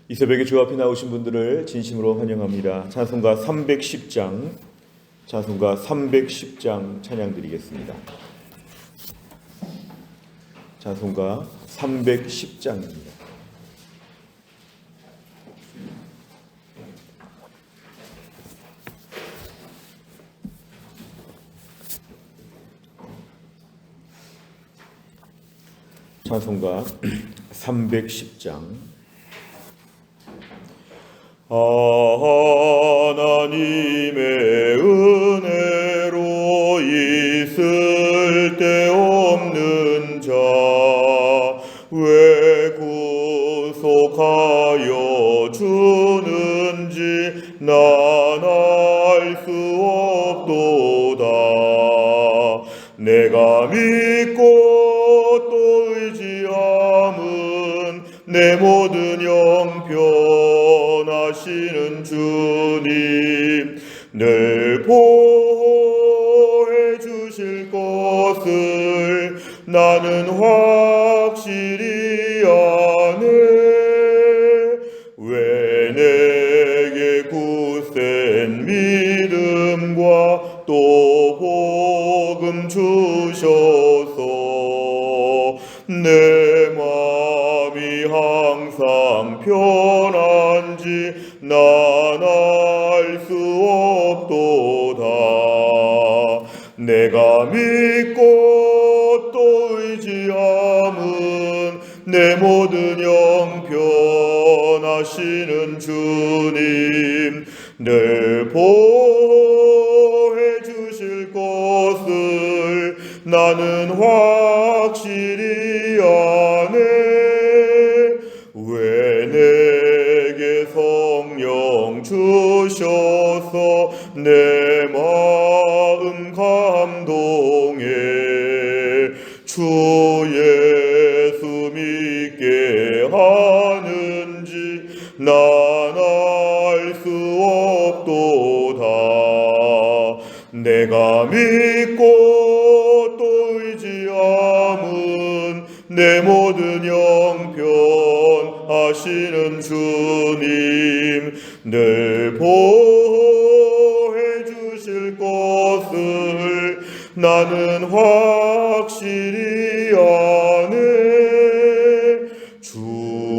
이 새벽에 주 앞에 나오신 분들을 진심으로 환영합니다. 찬송가 310장, 찬송가 310장 찬양 드리겠습니다. 찬송가 310장입니다. 찬송가 310장. 하나님의 은혜로 있을 데 없는 자 왜 구속하여 주는지 난 알 수 없도다. 내가 믿고 또 의지함은 내 모든 영편 하시는 주님 늘 보호해 주실 것을 나는 확실히 아네. 왜 내게 굳센 믿음과 또 복음 주셔서 내 마음이 항상 편한지 난 알 수 없도다. 내가 믿고 또 의지함은 내 모든 영편 하시는 주님 늘 보호해 주실 것을 나는 확실히 아네. 왜 내게 성령 주셔서 내 마음 감동해 주 예수 믿게 하는지 난 알 수 없도다. 내가 믿고 또 의지함은 내 모든 영편 하시는 주님 늘 보호해 주실 것을 나는 확실히 아네. 주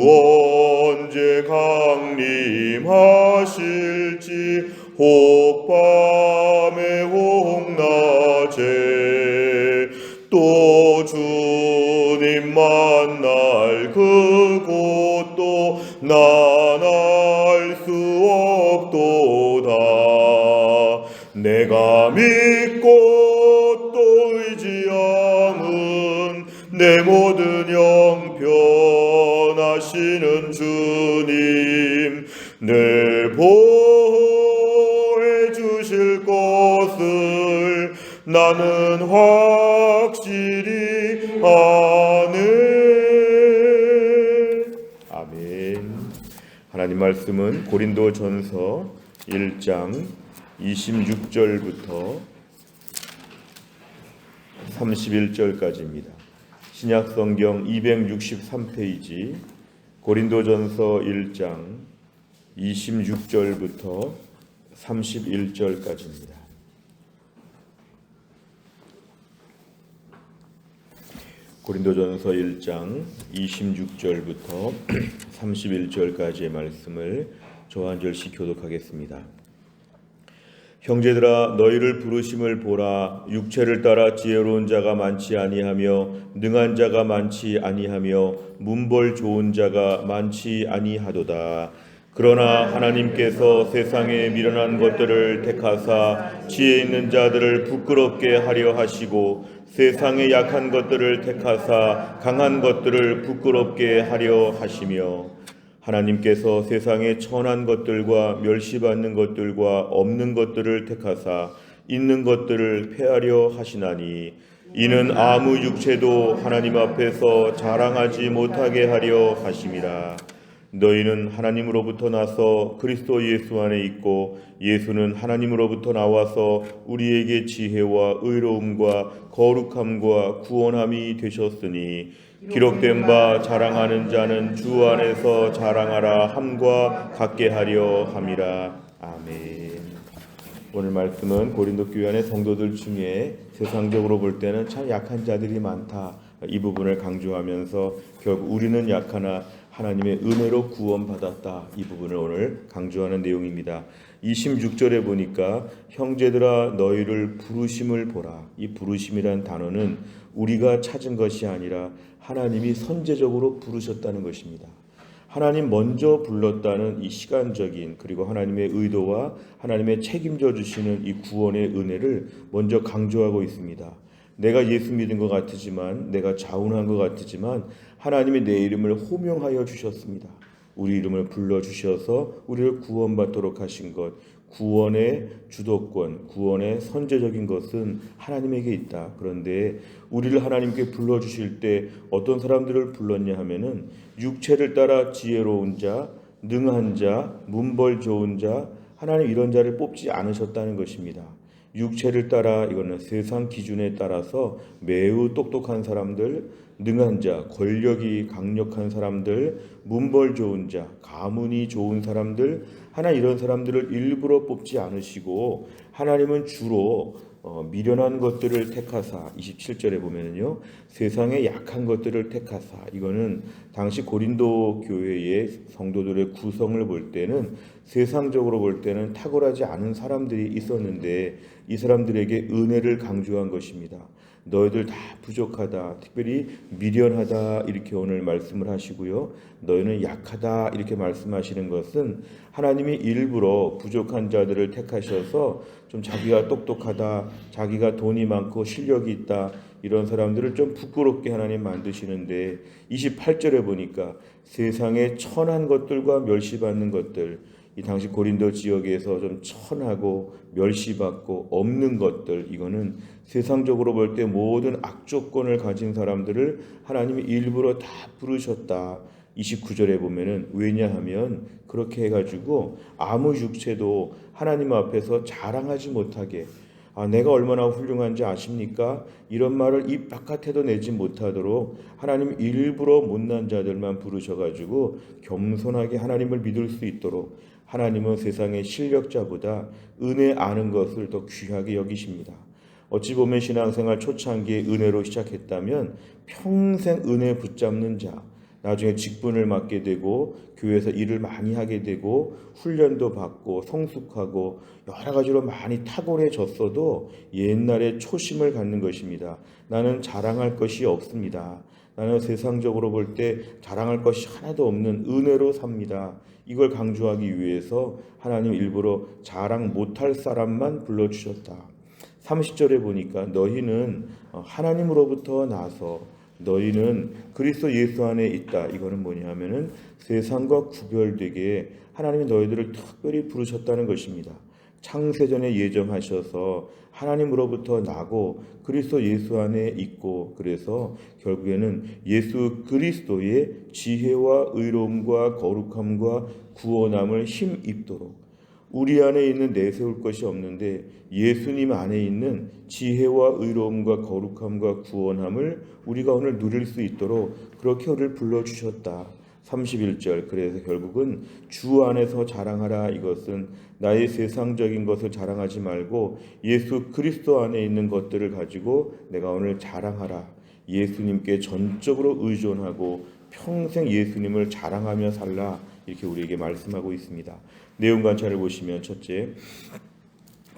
언제 강림하실지 혹 밤에 혹 낮에 또 주님 만날 그곳도 난 알 수 없도다. 내가 믿고 또 의지함은 내 모든 영편 하시는 주님 늘 보호해 주실 것을 나는 확실히 아네. 아멘. 하나님 말씀은 고린도전서 1장 26절부터 31절까지입니다. 신약성경 263페이지 고린도전서 1장 26절부터 31절까지입니다. 고린도전서 1장 26절부터 31절까지의 말씀을 저 한 절씩 교독하겠습니다. 형제들아 너희를 부르심을 보라. 육체를 따라 지혜로운 자가 많지 아니하며 능한 자가 많지 아니하며 문벌 좋은 자가 많지 아니하도다. 그러나 하나님께서 세상에 미련한 것들을 택하사 지혜 있는 자들을 부끄럽게 하려 하시고 세상에 약한 것들을 택하사 강한 것들을 부끄럽게 하려 하시며 하나님께서 세상에 천한 것들과 멸시받는 것들과 없는 것들을 택하사 있는 것들을 폐하려 하시나니 이는 아무 육체도 하나님 앞에서 자랑하지 못하게 하려 하심이라. 너희는 하나님으로부터 나서 그리스도 예수 안에 있고 예수는 하나님으로부터 나와서 우리에게 지혜와 의로움과 거룩함과 구원함이 되셨으니 기록된 바 자랑하는 자는 주 안에서 자랑하라 함과 같게 하려 함이라. 아멘. 오늘 말씀은 고린도 교회 안의 성도들 중에 세상적으로 볼 때는 참 약한 자들이 많다, 이 부분을 강조하면서 결국 우리는 약하나 하나님의 은혜로 구원받았다, 이 부분을 오늘 강조하는 내용입니다. 26절에 보니까 형제들아 너희를 부르심을 보라. 이 부르심이란 단어는 우리가 찾은 것이 아니라 하나님이 선제적으로 부르셨다는 것입니다. 하나님 먼저 불렀다는 이 시간적인, 그리고 하나님의 의도와 하나님의 책임져 주시는 이 구원의 은혜를 먼저 강조하고 있습니다. 내가 예수 믿은 것 같지만, 내가 자운한 것 같지만 하나님이 내 이름을 호명하여 주셨습니다. 우리 이름을 불러주셔서 우리를 구원받도록 하신 것, 구원의 주도권, 구원의 선제적인 것은 하나님에게 있다. 그런데 우리를 하나님께 불러주실 때 어떤 사람들을 불렀냐 하면은 육체를 따라 지혜로운 자, 능한 자, 문벌 좋은 자, 하나님 이런 자를 뽑지 않으셨다는 것입니다. 육체를 따라, 이거는 세상 기준에 따라서 매우 똑똑한 사람들, 능한 자, 권력이 강력한 사람들, 문벌 좋은 자, 가문이 좋은 사람들, 하나님 이런 사람들을 일부러 뽑지 않으시고 하나님은 주로 미련한 것들을 택하사, 27절에 보면요, 세상의 약한 것들을 택하사, 이거는 당시 고린도 교회의 성도들의 구성을 볼 때는 세상적으로 볼 때는 탁월하지 않은 사람들이 있었는데 이 사람들에게 은혜를 강조한 것입니다. 너희들 다 부족하다, 특별히 미련하다, 이렇게 오늘 말씀을 하시고요. 너희는 약하다, 이렇게 말씀하시는 것은 하나님이 일부러 부족한 자들을 택하셔서 좀 자기가 똑똑하다, 자기가 돈이 많고 실력이 있다, 이런 사람들을 좀 부끄럽게 하나님 만드시는데 28절에 보니까 세상의 천한 것들과 멸시받는 것들, 이 당시 고린도 지역에서 좀 천하고 멸시받고 없는 것들, 이거는 세상적으로 볼 때 모든 악조건을 가진 사람들을 하나님이 일부러 다 부르셨다. 29절에 보면은 왜냐하면 그렇게 해가지고 아무 육체도 하나님 앞에서 자랑하지 못하게, 내가 얼마나 훌륭한지 아십니까? 이런 말을 입 바깥에도 내지 못하도록 하나님 일부러 못난 자들만 부르셔가지고 겸손하게 하나님을 믿을 수 있도록, 하나님은 세상의 실력자보다 은혜 아는 것을 더 귀하게 여기십니다. 어찌 보면 신앙생활 초창기에 은혜로 시작했다면 평생 은혜 붙잡는 자, 나중에 직분을 맡게 되고 교회에서 일을 많이 하게 되고 훈련도 받고 성숙하고 여러 가지로 많이 탁월해졌어도 옛날에 초심을 갖는 것입니다. 나는 자랑할 것이 없습니다. 나는 세상적으로 볼 때 자랑할 것이 하나도 없는 은혜로 삽니다. 이걸 강조하기 위해서 하나님 일부러 자랑 못할 사람만 불러주셨다. 30절에 보니까 너희는 하나님으로부터 나서 너희는 그리스도 예수 안에 있다. 이거는 뭐냐 하면은 세상과 구별되게 하나님이 너희들을 특별히 부르셨다는 것입니다. 창세전에 예정하셔서 하나님으로부터 나고 그리스도 예수 안에 있고, 그래서 결국에는 예수 그리스도의 지혜와 의로움과 거룩함과 구원함을 힘입도록, 우리 안에 있는 내세울 것이 없는데 예수님 안에 있는 지혜와 의로움과 거룩함과 구원함을 우리가 오늘 누릴 수 있도록 그렇게 우리를 불러주셨다. 31절, 그래서 결국은 주 안에서 자랑하라. 이것은 나의 세상적인 것을 자랑하지 말고 예수 그리스도 안에 있는 것들을 가지고 내가 오늘 자랑하라. 예수님께 전적으로 의존하고 평생 예수님을 자랑하며 살라. 이렇게 우리에게 말씀하고 있습니다. 내용 관찰을 보시면, 첫째,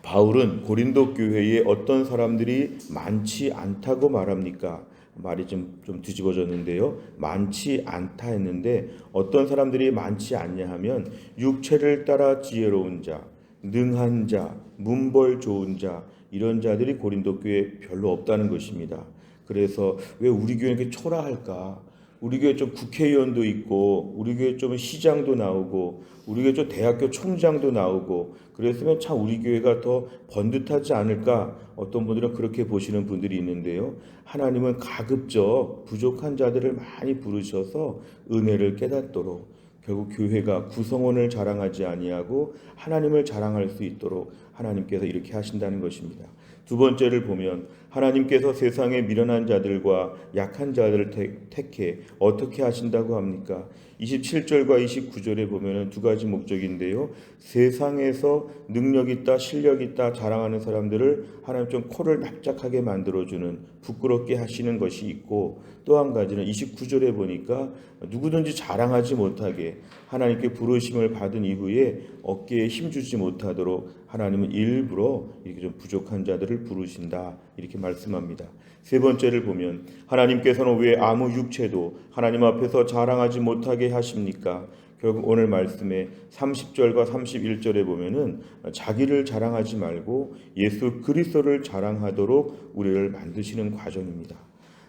바울은 고린도 교회에 어떤 사람들이 많지 않다고 말합니까? 말이 좀 뒤집어졌는데요. 많지 않다 했는데 어떤 사람들이 많지 않냐 하면 육체를 따라 지혜로운 자, 능한 자, 문벌 좋은 자, 이런 자들이 고린도 교회에 별로 없다는 것입니다. 그래서 왜 우리 교회는 이렇게 초라할까? 우리 교회 좀 국회의원도 있고, 우리 교회 좀 시장도 나오고, 우리 교회 좀 대학교 총장도 나오고, 그랬으면 참 우리 교회가 더 번듯하지 않을까? 어떤 분들은 그렇게 보시는 분들이 있는데요. 하나님은 가급적 부족한 자들을 많이 부르셔서 은혜를 깨닫도록, 결국 교회가 구성원을 자랑하지 아니하고 하나님을 자랑할 수 있도록 하나님께서 이렇게 하신다는 것입니다. 두 번째를 보면 하나님께서 세상에 미련한 자들과 약한 자들을 택해 어떻게 하신다고 합니까? 27절과 29절에 보면은 두 가지 목적인데요. 세상에서 능력 있다, 실력 있다 자랑하는 사람들을 하나님 좀 코를 납작하게 만들어주는, 부끄럽게 하시는 것이 있고, 또 한 가지는 29절에 보니까 누구든지 자랑하지 못하게, 하나님께 부르심을 받은 이후에 어깨에 힘주지 못하도록 하나님은 일부러 이렇게 좀 부족한 자들을 부르신다, 이렇게 말씀합니다. 세 번째를 보면 하나님께서는 왜 아무 육체도 하나님 앞에서 자랑하지 못하게 하십니까? 결국 오늘 말씀에 30절과 31절에 보면은 자기를 자랑하지 말고 예수 그리스도를 자랑하도록 우리를 만드시는 과정입니다.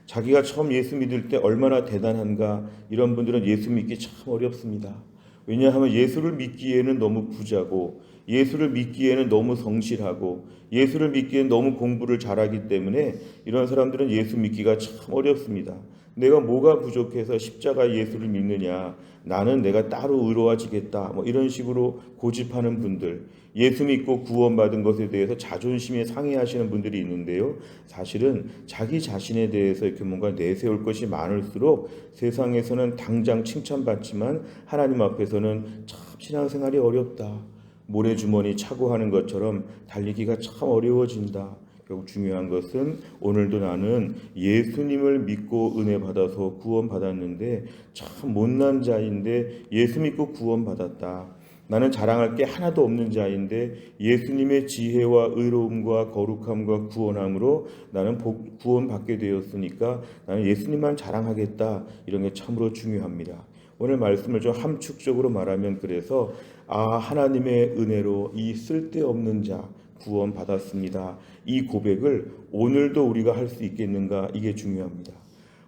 자기가 처음 예수 믿을 때 얼마나 대단한가, 이런 분들은 예수 믿기 참 어렵습니다. 왜냐하면 예수를 믿기에는 너무 부자고, 예수를 믿기에는 너무 성실하고, 예수를 믿기에는 너무 공부를 잘하기 때문에 이런 사람들은 예수 믿기가 참 어렵습니다. 내가 뭐가 부족해서 십자가 예수를 믿느냐, 나는 내가 따로 의로워지겠다, 이런 식으로 고집하는 분들, 예수 믿고 구원받은 것에 대해서 자존심에 상해하시는 분들이 있는데요. 사실은 자기 자신에 대해서 이렇게 뭔가 내세울 것이 많을수록 세상에서는 당장 칭찬받지만 하나님 앞에서는 참 신앙생활이 어렵다, 모래주머니 차고 하는 것처럼 달리기가 참 어려워진다. 결국 중요한 것은 오늘도 나는 예수님을 믿고 은혜 받아서 구원받았는데 참 못난 자인데 예수 믿고 구원받았다. 나는 자랑할 게 하나도 없는 자인데 예수님의 지혜와 의로움과 거룩함과 구원함으로 나는 구원받게 되었으니까 나는 예수님만 자랑하겠다. 이런 게 참으로 중요합니다. 오늘 말씀을 좀 함축적으로 말하면, 그래서 하나님의 은혜로 이 쓸데없는 자 구원받았습니다, 이 고백을 오늘도 우리가 할 수 있겠는가, 이게 중요합니다.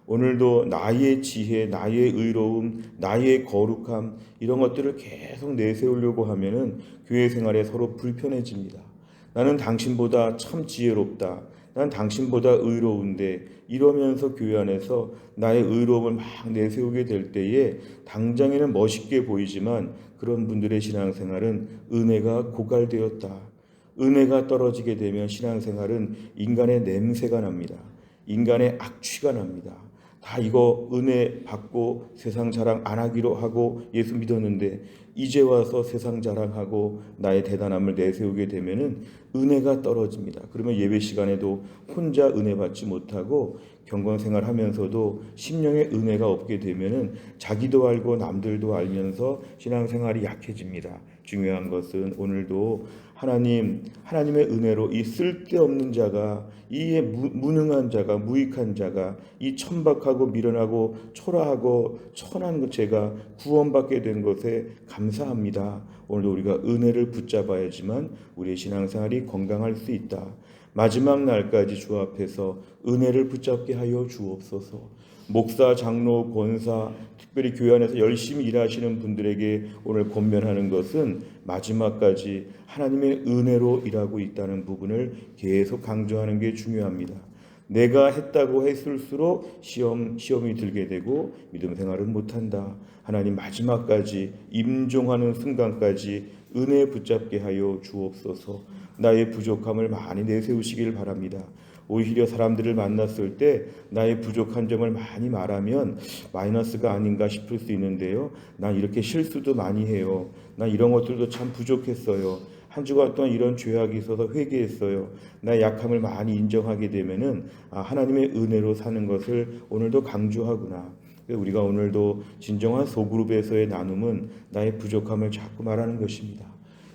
오늘도 나의 지혜, 나의 의로움, 나의 거룩함, 이런 것들을 계속 내세우려고 하면은 교회 생활에 서로 불편해집니다. 나는 당신보다 참 지혜롭다, 난 당신보다 의로운데, 이러면서 교회 안에서 나의 의로움을 막 내세우게 될 때에 당장에는 멋있게 보이지만 그런 분들의 신앙생활은 은혜가 고갈되었다. 은혜가 떨어지게 되면 신앙생활은 인간의 냄새가 납니다. 인간의 악취가 납니다. 다 이거 은혜 받고 세상 자랑 안 하기로 하고 예수 믿었는데 이제 와서 세상 자랑하고 나의 대단함을 내세우게 되면은 은혜가 떨어집니다. 그러면 예배 시간에도 혼자 은혜 받지 못하고 경건생활 하면서도 심령의 은혜가 없게 되면은 자기도 알고 남들도 알면서 신앙생활이 약해집니다. 중요한 것은 오늘도 하나님의 은혜로 이 쓸데없는 자가, 이 무능한 자가, 무익한 자가, 이 천박하고 미련하고 초라하고 천한 제가 구원받게 된 것에 감사합니다. 오늘도 우리가 은혜를 붙잡아야지만 우리의 신앙생활이 건강할 수 있다. 마지막 날까지 주 앞에서 은혜를 붙잡게 하여 주옵소서. 목사, 장로, 권사, 특별히 교회 안에서 열심히 일하시는 분들에게 오늘 권면하는 것은 마지막까지 하나님의 은혜로 일하고 있다는 부분을 계속 강조하는 게 중요합니다. 내가 했다고 했을수록 시험이 들게 되고 믿음 생활은 못한다. 하나님 마지막까지 임종하는 순간까지 은혜 붙잡게 하여 주옵소서. 나의 부족함을 많이 내세우시길 바랍니다. 오히려 사람들을 만났을 때 나의 부족한 점을 많이 말하면 마이너스가 아닌가 싶을 수 있는데요. 난 이렇게 실수도 많이 해요. 난 이런 것들도 참 부족했어요. 한 주간 동안 이런 죄악이 있어서 회개했어요. 나의 약함을 많이 인정하게 되면은 하나님의 은혜로 사는 것을 오늘도 강조하구나. 우리가 오늘도 진정한 소그룹에서의 나눔은 나의 부족함을 자꾸 말하는 것입니다.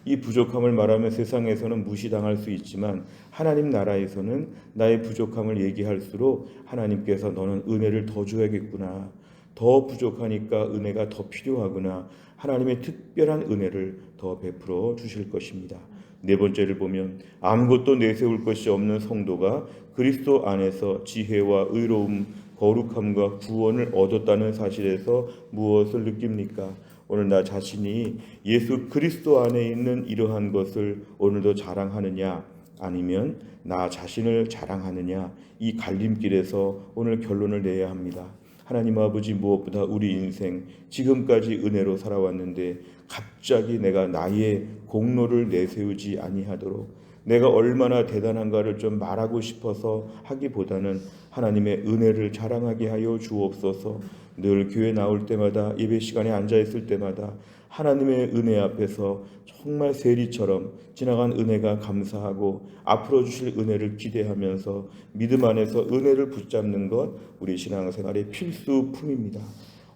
이 부족함을 말하면 세상에서는 무시당할 수 있지만 하나님 나라에서는 나의 부족함을 얘기할수록 하나님께서 너는 은혜를 더 줘야겠구나, 더 부족하니까 은혜가 더 필요하구나, 하나님의 특별한 은혜를 더 베풀어 주실 것입니다. 네 번째를 보면 아무것도 내세울 것이 없는 성도가 그리스도 안에서 지혜와 의로움, 거룩함과 구원을 얻었다는 사실에서 무엇을 느낍니까? 오늘 나 자신이 예수 그리스도 안에 있는 이러한 것을 오늘도 자랑하느냐, 아니면 나 자신을 자랑하느냐, 이 갈림길에서 오늘 결론을 내야 합니다. 하나님 아버지, 무엇보다 우리 인생 지금까지 은혜로 살아왔는데 갑자기 내가 나의 공로를 내세우지 아니하도록, 내가 얼마나 대단한가를 좀 말하고 싶어서 하기보다는 하나님의 은혜를 자랑하게 하여 주옵소서. 늘 교회 나올 때마다 예배 시간에 앉아 있을 때마다 하나님의 은혜 앞에서 정말 세리처럼 지나간 은혜가 감사하고 앞으로 주실 은혜를 기대하면서 믿음 안에서 은혜를 붙잡는 것 우리 신앙생활의 필수품입니다.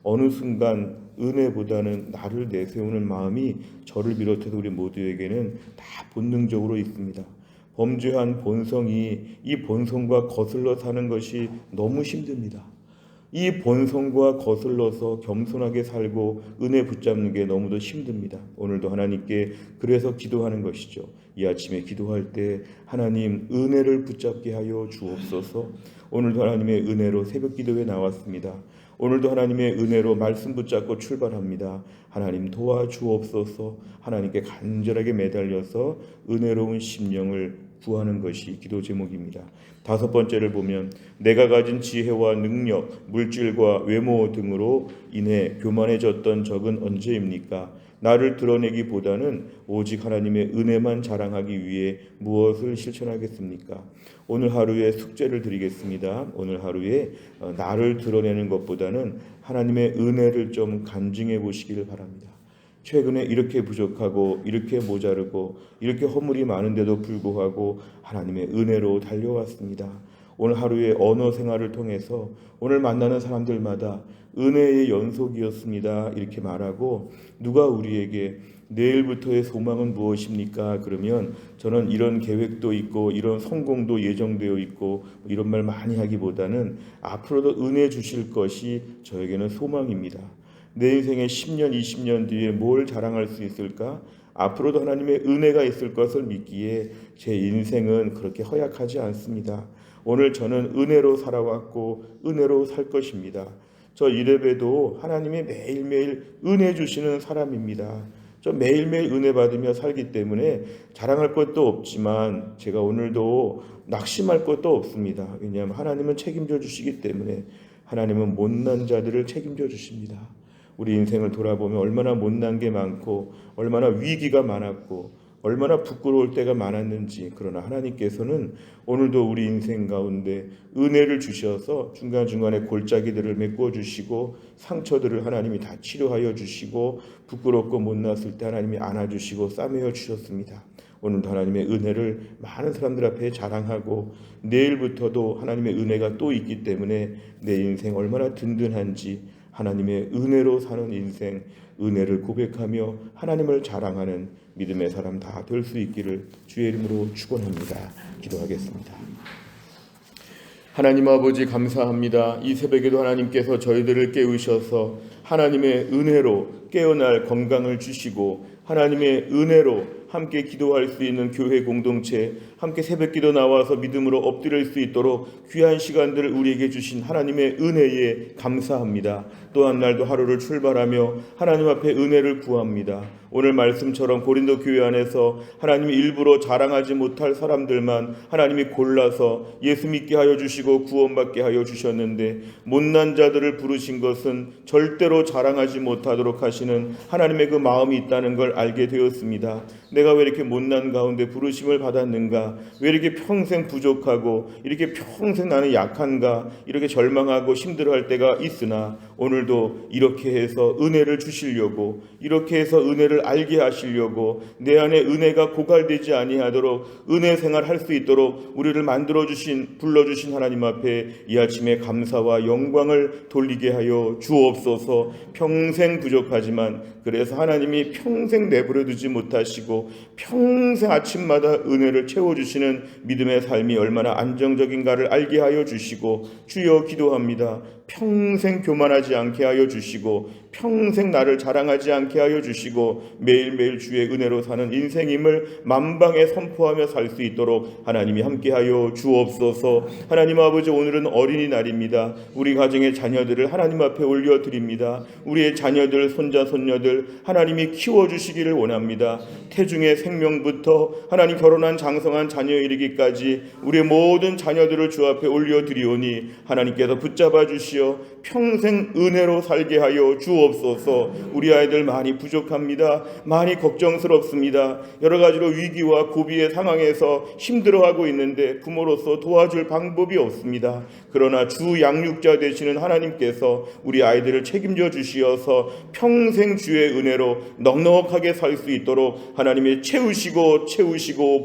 어느 순간 은혜보다는 나를 내세우는 마음이 저를 비롯해서 우리 모두에게는 다 본능적으로 있습니다. 범죄한 본성이 이 본성과 거슬러 사는 것이 너무 힘듭니다. 이 본성과 거슬러서 겸손하게 살고 은혜 붙잡는 게 너무도 힘듭니다. 오늘도 하나님께 그래서 기도하는 것이죠. 이 아침에 기도할 때 하나님 은혜를 붙잡게 하여 주옵소서. 오늘도 하나님의 은혜로 새벽 기도에 나왔습니다. 오늘도 하나님의 은혜로 말씀 붙잡고 출발합니다. 하나님 도와주옵소서. 하나님께 간절하게 매달려서 은혜로운 심령을 구하는 것이 기도 제목입니다. 다섯 번째를 보면 내가 가진 지혜와 능력, 물질과 외모 등으로 인해 교만해졌던 적은 언제입니까? 나를 드러내기보다는 오직 하나님의 은혜만 자랑하기 위해 무엇을 실천하겠습니까? 오늘 하루에 숙제를 드리겠습니다. 오늘 하루에 나를 드러내는 것보다는 하나님의 은혜를 좀 간증해 보시기를 바랍니다. 최근에 이렇게 부족하고 이렇게 모자르고 이렇게 허물이 많은데도 불구하고 하나님의 은혜로 달려왔습니다. 오늘 하루의 언어 생활을 통해서 오늘 만나는 사람들마다 은혜의 연속이었습니다. 이렇게 말하고 누가 우리에게 내일부터의 소망은 무엇입니까? 그러면 저는 이런 계획도 있고 이런 성공도 예정되어 있고 이런 말 많이 하기보다는 앞으로도 은혜 주실 것이 저에게는 소망입니다. 내 인생의 10년, 20년 뒤에 뭘 자랑할 수 있을까? 앞으로도 하나님의 은혜가 있을 것을 믿기에 제 인생은 그렇게 허약하지 않습니다. 오늘 저는 은혜로 살아왔고 은혜로 살 것입니다. 저 이래봬도 하나님이 매일매일 은혜 주시는 사람입니다. 저 매일매일 은혜 받으며 살기 때문에 자랑할 것도 없지만 제가 오늘도 낙심할 것도 없습니다. 왜냐하면 하나님은 책임져 주시기 때문에 하나님은 못난 자들을 책임져 주십니다. 우리 인생을 돌아보면 얼마나 못난 게 많고 얼마나 위기가 많았고 얼마나 부끄러울 때가 많았는지, 그러나 하나님께서는 오늘도 우리 인생 가운데 은혜를 주셔서 중간중간에 골짜기들을 메꿔 주시고 상처들을 하나님이 다 치료하여 주시고 부끄럽고 못났을 때 하나님이 안아주시고 싸매어 주셨습니다. 오늘도 하나님의 은혜를 많은 사람들 앞에 자랑하고 내일부터도 하나님의 은혜가 또 있기 때문에 내 인생 얼마나 든든한지 하나님의 은혜로 사는 인생, 은혜를 고백하며 하나님을 자랑하는 믿음의 사람 다 될 수 있기를 주의 이름으로 축원합니다. 기도하겠습니다. 하나님 아버지 감사합니다. 이 새벽에도 하나님께서 저희들을 깨우셔서 하나님의 은혜로 깨어날 건강을 주시고 하나님의 은혜로 함께 기도할 수 있는 교회 공동체, 함께 새벽기도 나와서 믿음으로 엎드릴 수 있도록 귀한 시간들을 우리에게 주신 하나님의 은혜에 감사합니다. 또한 날도 하루를 출발하며 하나님 앞에 은혜를 구합니다. 오늘 말씀처럼 고린도 교회 안에서 하나님이 일부러 자랑하지 못할 사람들만 하나님이 골라서 예수 믿게 하여 주시고 구원받게 하여 주셨는데, 못난 자들을 부르신 것은 절대로 자랑하지 못하도록 하시는 하나님의 그 마음이 있다는 걸 알게 되었습니다. 내가 왜 이렇게 못난 가운데 부르심을 받았는가? 왜 이렇게 평생 부족하고 이렇게 평생 나는 약한가? 이렇게 절망하고 힘들어할 때가 있으나 오늘도 이렇게 해서 은혜를 주시려고, 이렇게 해서 은혜를 알게 하시려고, 내 안에 은혜가 고갈되지 아니하도록 은혜 생활할 수 있도록 우리를 만들어주신, 불러주신 하나님 앞에 이 아침에 감사와 영광을 돌리게 하여 주옵소서. 평생 부족하지만 그래서 하나님이 평생 내버려두지 못하시고 평생 아침마다 은혜를 채워주시는 믿음의 삶이 얼마나 안정적인가를 알게 하여 주시고, 주여 기도합니다. 평생 교만하지 않게 하여 주시고 평생 나를 자랑하지 않게 하여 주시고 매일매일 주의 은혜로 사는 인생임을 만방에 선포하며 살 수 있도록 하나님이 함께하여 주옵소서. 하나님 아버지, 오늘은 어린이날입니다. 우리 가정의 자녀들을 하나님 앞에 올려드립니다. 우리의 자녀들, 손자, 손녀들 하나님이 키워주시기를 원합니다. 태중의 생명부터 하나님 결혼한 장성한 자녀에 이르기까지 우리의 모든 자녀들을 주 앞에 올려드리오니 하나님께서 붙잡아 주시어 평생 은혜로 살게 하여 주옵소서. 주옵소서. 우리 아이들 많이 부족합니다. 많이 걱정스럽습니다. 여러 가지로 위기와 고비의 상황에서 힘들어하고 있는데 부모로서 도와줄 방법이 없습니다. 그러나 주 양육자 되시는 하나님께서 우리 아이들을 책임져 주시어서 평생 주의 은혜로 넉넉하게 살 수 있도록 하나님이 채우시고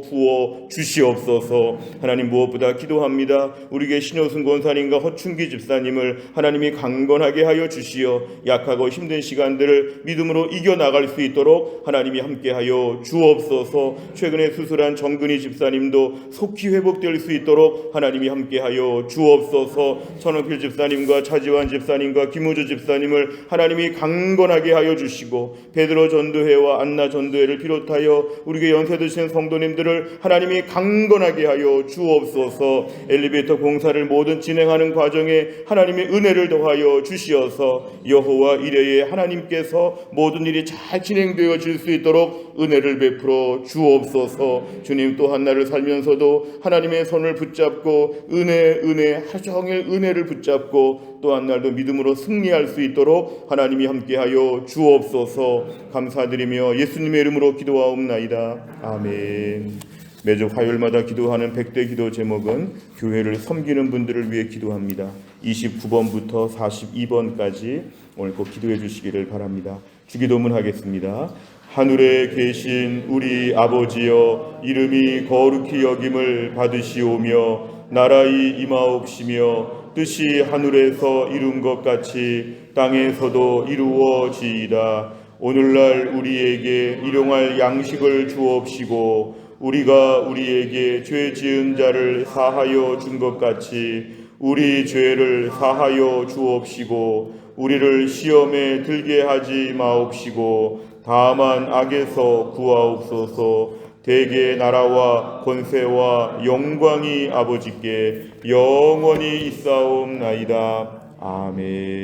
부어 주시옵소서. 하나님, 무엇보다 기도합니다. 우리에게 신효순 권사님과 허춘기 집사님을 하나님이 강건하게 하여 주시어 약하고 힘든 시간들을 믿음으로 이겨나갈 수 있도록 하나님이 함께하여 주옵소서. 최근에 수술한 정근희 집사님도 속히 회복될 수 있도록 하나님이 함께하여 주옵소서. 천원필 집사님과 차지환 집사님과 김우주 집사님을 하나님이 강건하게 하여 주시고, 베드로 전도회와 안나 전도회를 비롯하여 우리에게 연세 드신 성도님들을 하나님이 강건하게 하여 주옵소서. 엘리베이터 공사를 모든 진행하는 과정에 하나님의 은혜를 더하여 주시어서 여호와 이레의 하나님께서 모든 일이 잘 진행되어질 수 있도록 은혜를 베풀어 주옵소서. 주님, 또 한 날을 살면서도 하나님의 손을 붙잡고 은혜 하루 종일 은혜를 붙잡고 또 한 날도 믿음으로 승리할 수 있도록 하나님이 함께하여 주옵소서. 감사드리며 예수님의 이름으로 기도하옵나이다. 아멘. 매주 화요일마다 기도하는 100대 기도 제목은 교회를 섬기는 분들을 위해 기도합니다. 29번부터 42번까지 오늘 꼭 기도해 주시기를 바랍니다. 주기도문 하겠습니다. 하늘에 계신 우리 아버지여, 이름이 거룩히 여김을 받으시오며 나라의 임하옵시며 뜻이 하늘에서 이룬 것 같이 땅에서도 이루어지이다. 오늘날 우리에게 일용할 양식을 주옵시고 우리가 우리에게 죄 지은 자를 사하여 준 것 같이 우리 죄를 사하여 주옵시고 우리를 시험에 들게 하지 마옵시고 다만 악에서 구하옵소서. 대개 나라와 권세와 영광이 아버지께 영원히 있사옵나이다. 아멘.